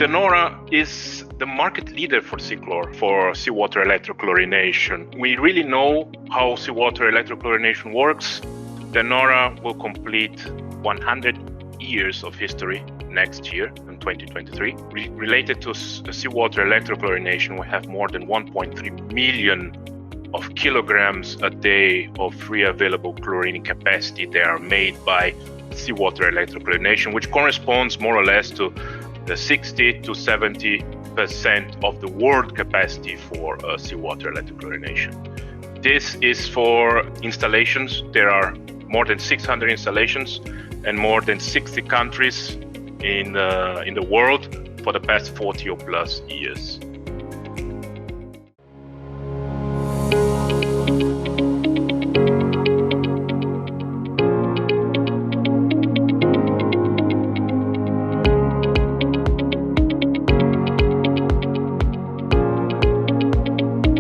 Nora is the market leader for SEACLOR, for seawater electrochlorination. We really know how seawater electrochlorination works. The Nora will complete 100 years of history next year in 2023. Related to seawater electrochlorination, we have more than 1.3 million of kilograms a day of free available chlorine capacity that are made by seawater electrochlorination, which corresponds more or less to the 60 to 70% of the world capacity for seawater electrochlorination. This is for installations. There are more than 600 installations and more than 60 countries in the world for the past 40 or plus years.